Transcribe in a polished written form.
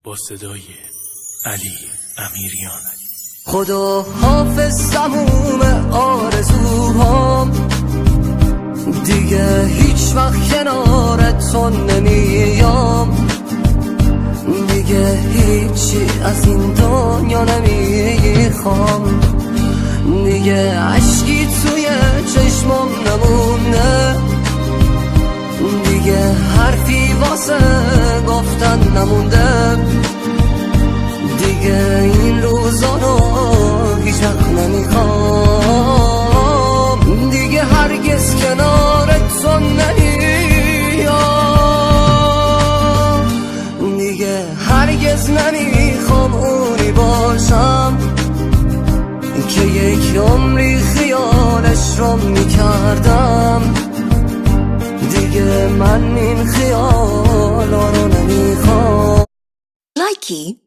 با صدای علی امیریان. خدا حافظ تموم آرزوهام، دیگه هیچ وقت کنارت تو نمیام، دیگه هیچی از این دنیا نمیخوام، دیگه عشقی توی چشمام نمونه، دیگه حرفی واسه گفتن نمونده، دیگه این روزا رو هیچ وقت نمیخوام، دیگه هرگز کنارت تو نمیام، دیگه هرگز نمیخوام اونی باشم که یک عمری خیالش رو میکردم، دیگه من این خیالا رو نمیخوام. لایکی